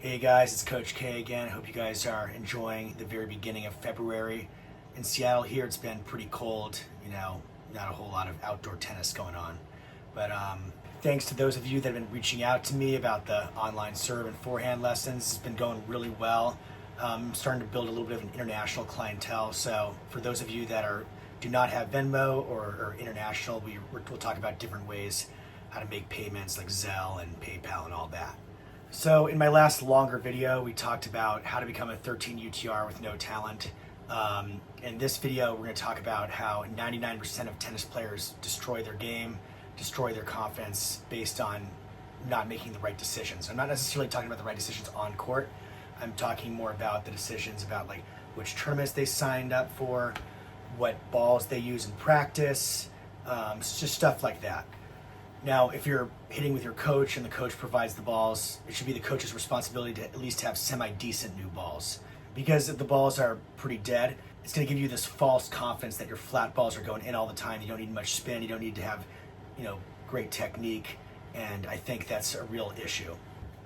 Hey guys, it's Coach K again. Hope you guys are enjoying the very beginning of February. In Seattle here, it's been pretty cold, not a whole lot of outdoor tennis going on. But thanks to those of you that have been reaching out to me about the online serve and forehand lessons. It's been going really well. I'm starting to build a little bit of an international clientele. So for those of you that do not have Venmo or international, we'll talk about different ways how to make payments like Zelle and PayPal and all that. So in my last longer video, we talked about how to become a 13 UTR with no talent. In this video, we're going to talk about how 99% of tennis players destroy their game, destroy their confidence based on not making the right decisions. I'm not necessarily talking about the right decisions on court. I'm talking more about the decisions about like which tournaments they signed up for, what balls they use in practice, just stuff like that. Now, if you're hitting with your coach and the coach provides the balls, it should be the coach's responsibility to at least have semi-decent new balls. Because if the balls are pretty dead, it's going to give you this false confidence that your flat balls are going in all the time. You don't need much spin. You don't need to have, great technique. And I think that's a real issue.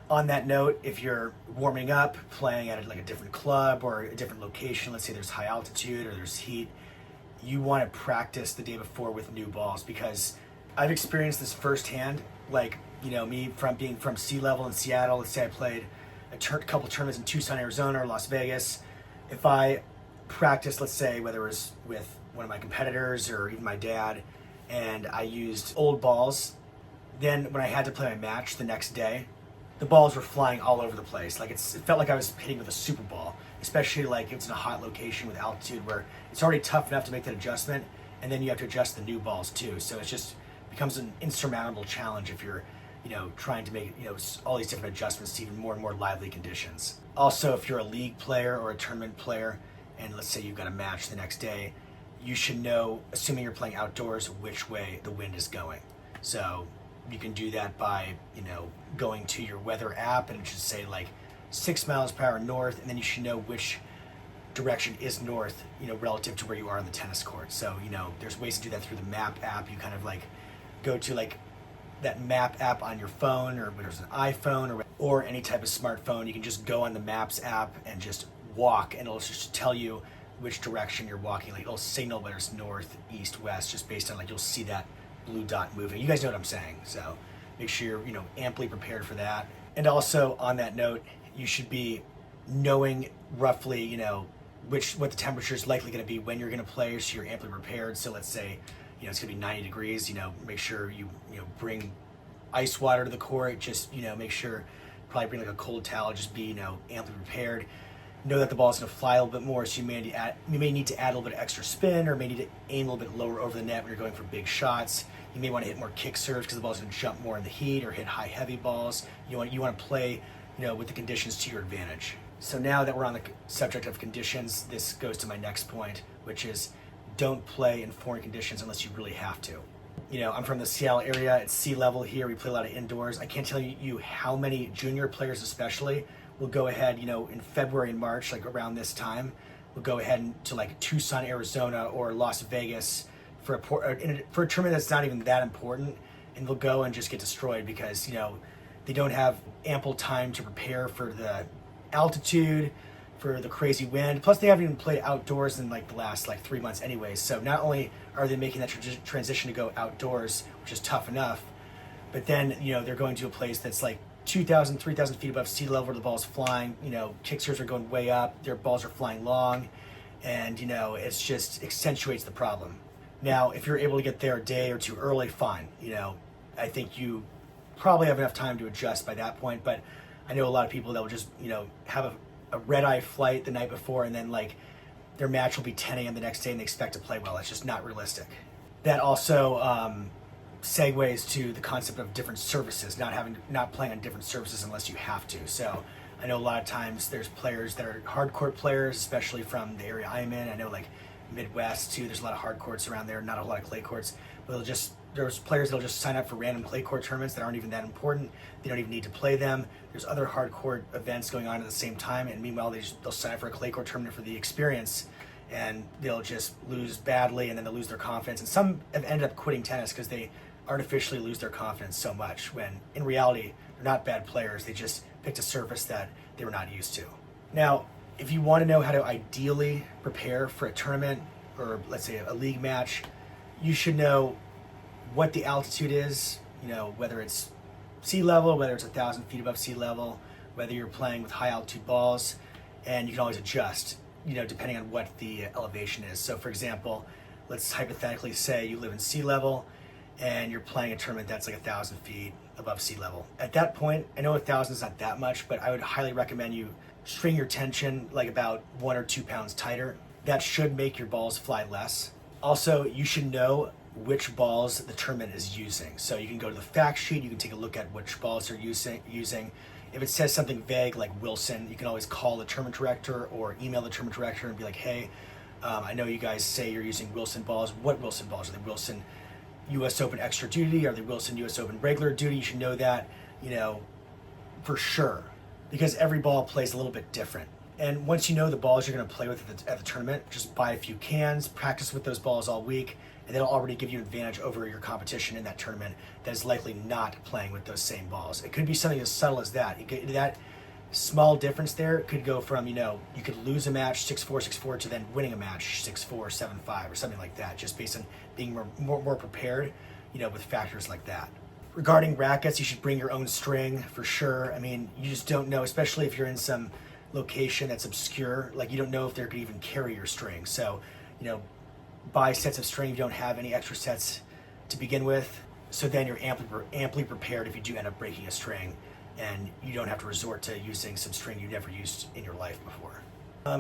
On that note, if you're warming up, playing at like a different club or a different location, let's say there's high altitude or there's heat, you want to practice the day before with new balls, because I've experienced this firsthand. Me being from sea level in Seattle, let's say I played a couple tournaments in Tucson, Arizona or Las Vegas. If I practiced, let's say, whether it was with one of my competitors or even my dad, and I used old balls, then when I had to play my match the next day, the balls were flying all over the place. It felt like I was hitting with a super ball, especially like it's in a hot location with altitude where it's already tough enough to make that adjustment, and then you have to adjust the new balls too. So it just becomes an insurmountable challenge if you're trying to make all these different adjustments to even more and more lively conditions. Also, if you're a league player or a tournament player, and let's say you've got a match the next day, you should know, assuming you're playing outdoors, which way the wind is going. So you can do that by going to your weather app, and it should say like 6 miles per hour north, and then you should know which direction is north, relative to where you are on the tennis court. So there's ways to do that through the map app. You kind of go to that map app on your phone, or whether it's an iPhone or any type of smartphone. You can just go on the Maps app and just walk, and it'll just tell you which direction you're walking. It'll signal whether it's north, east, west, just based on you'll see that blue dot moving. You guys know what I'm saying, so make sure you're amply prepared for that. And also on that note, you should be knowing roughly what the temperature is likely going to be when you're going to play, so you're amply prepared. So let's say it's going to be 90 degrees, make sure you bring ice water to the court. Just make sure, probably bring a cold towel. Just be amply prepared. Know that the ball is going to fly a little bit more, so you may need to add a little bit of extra spin, or may need to aim a little bit lower over the net when you're going for big shots. You may want to hit more kick serves because the ball's going to jump more in the heat, or hit high heavy balls. You want to play with the conditions to your advantage. So now that we're on the subject of conditions, this goes to my next point, which is don't play in foreign conditions unless you really have to. I'm from the Seattle area. It's sea level here. We play a lot of indoors. I can't tell you how many junior players especially will go ahead, in February and March, around this time, will go ahead to Tucson, Arizona or Las Vegas for a tournament that's not even that important, and they'll go and just get destroyed because, they don't have ample time to prepare for the altitude, for the crazy wind. Plus, they haven't even played outdoors in the last 3 months anyways. So not only are they making that transition to go outdoors, which is tough enough, but then they're going to a place that's 2,000, 3,000 feet above sea level where the ball's flying. Kick serves are going way up. Their balls are flying long, and it's just accentuates the problem. Now, if you're able to get there a day or two early, fine. I think you probably have enough time to adjust by that point. But I know a lot of people that will just have a red-eye flight the night before, and then their match will be 10 a.m. the next day and they expect to play well. It's just not realistic. That also segues to the concept of different services, not playing on different services unless you have to. So I know a lot of times there's players that are hard court players, especially from the area I'm in. I know Midwest too, there's a lot of hard courts around there, not a lot of clay courts. But there's players that'll just sign up for random clay court tournaments that aren't even that important. They don't even need to play them. There's other hard court events going on at the same time, and meanwhile they'll sign up for a clay court tournament for the experience, and they'll just lose badly, and then they'll lose their confidence. And some have ended up quitting tennis because they artificially lose their confidence so much, when in reality they're not bad players. They just picked a surface that they were not used to. Now, if you want to know how to ideally prepare for a tournament or let's say a league match, you should know what the altitude is, whether it's sea level, whether it's 1,000 feet above sea level, whether you're playing with high altitude balls, and you can always adjust, depending on what the elevation is. So for example, let's hypothetically say you live in sea level and you're playing a tournament that's like 1,000 feet above sea level. At that point, I know 1,000 is not that much, but I would highly recommend you string your tension like about 1 or 2 pounds tighter. That should make your balls fly less. Also, you should know which balls the tournament is using. So you can go to the fact sheet, you can take a look at which balls they're using. If it says something vague like Wilson, you can always call the tournament director or email the tournament director and be like, hey, I know you guys say you're using Wilson balls. What Wilson balls? Are they Wilson US Open Extra Duty? Are they Wilson US Open Regular Duty? You should know that, for sure, because every ball plays a little bit different. And once you know the balls you're going to play with at the tournament, just buy a few cans, practice with those balls all week, and that'll already give you an advantage over your competition in that tournament that is likely not playing with those same balls. It could be something as subtle as that. That small difference there could go from, you could lose a match 6-4, 6-4 to then winning a match 6-4, 7-5 or something like that, just based on being more prepared, with factors like that. Regarding rackets, you should bring your own string for sure. I mean, you just don't know, especially if you're in some location that's obscure, like you don't know if they could even carry your string. So, buy sets of string if you don't have any extra sets to begin with. So then you're amply prepared if you do end up breaking a string and you don't have to resort to using some string you never used in your life before.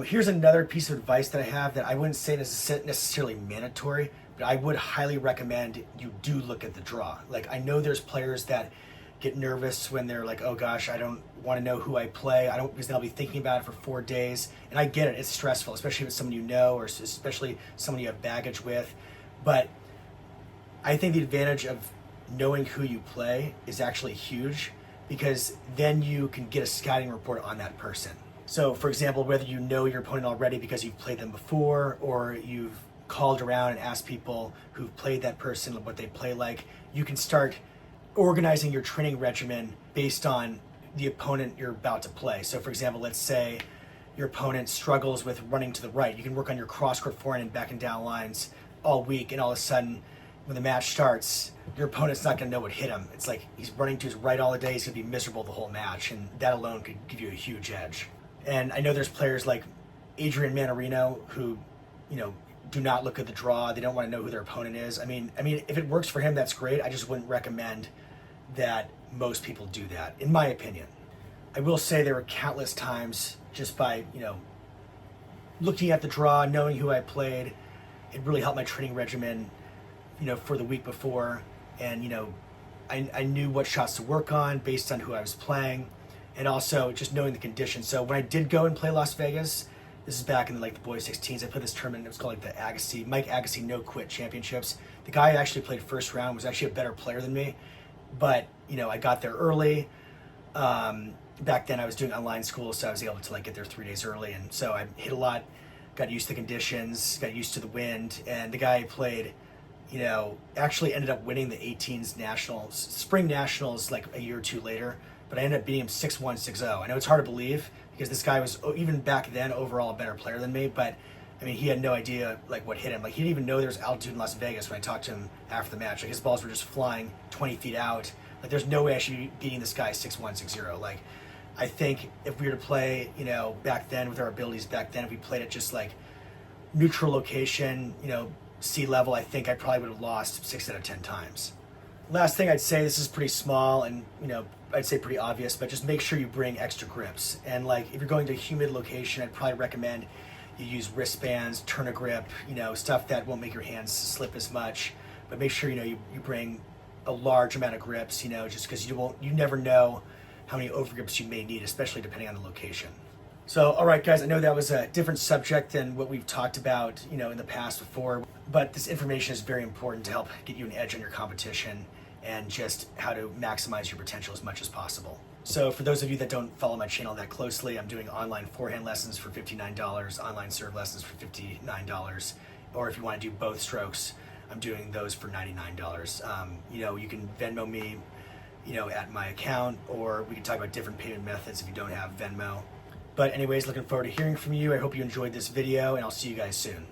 Here's another piece of advice that I have that I wouldn't say necessarily mandatory, but I would highly recommend you do look at the draw. Like, I know there's players that get nervous when they're like, oh gosh, I don't want to know who I play. Because they'll be thinking about it for 4 days. And I get it, it's stressful, especially if it's someone you know or especially someone you have baggage with. But I think the advantage of knowing who you play is actually huge, because then you can get a scouting report on that person. So for example, whether you know your opponent already because you've played them before, or you've called around and asked people who've played that person what they play like, you can start organizing your training regimen based on the opponent you're about to play. So for example, let's say your opponent struggles with running to the right. You can work on your cross-court forehand and back and down lines all week, and all of a sudden, when the match starts, your opponent's not going to know what hit him. It's like he's running to his right all the day, he's going to be miserable the whole match, and that alone could give you a huge edge. And I know there's players like Adrian Manarino who, do not look at the draw. They don't want to know who their opponent is. I mean, if it works for him, that's great. I just wouldn't recommend that most people do that, in my opinion. I will say there were countless times just by, looking at the draw, knowing who I played, it really helped my training regimen, for the week before. And, I knew what shots to work on based on who I was playing, and also just knowing the conditions. So when I did go and play Las Vegas, this is back in the boys 16s, I played this tournament. It was called the Mike Agassi No Quit Championships. The guy who actually played first round was actually a better player than me, but I got there early. Back then I was doing online school, so I was able to get there 3 days early, and so I hit a lot, got used to the conditions, got used to the wind, and the guy I played, actually ended up winning the 18s nationals, spring nationals, a year or two later, but I ended up beating him 6-1, 6-0. I know it's hard to believe because this guy was, even back then, overall a better player than me, but he had no idea what hit him. He didn't even know there was altitude in Las Vegas when I talked to him after the match. His balls were just flying 20 feet out. There's no way I should be beating this guy 6-1, 6-0. I think if we were to play, back then with our abilities back then, if we played at just neutral location, sea level, I think I probably would have lost 6 out of 10 times. Last thing I'd say, this is pretty small and, I'd say pretty obvious, but just make sure you bring extra grips. And if you're going to a humid location, I'd probably recommend you use wristbands, turn a grip, stuff that won't make your hands slip as much. But make sure, you bring a large amount of grips, just because you never know how many overgrips you may need, especially depending on the location. So, all right, guys, I know that was a different subject than what we've talked about, in the past before, but this information is very important to help get you an edge on your competition and just how to maximize your potential as much as possible. So for those of you that don't follow my channel that closely, I'm doing online forehand lessons for $59, online serve lessons for $59, or if you want to do both strokes, I'm doing those for $99. You can Venmo me, at my account, or we can talk about different payment methods if you don't have Venmo. But anyways, looking forward to hearing from you. I hope you enjoyed this video, and I'll see you guys soon.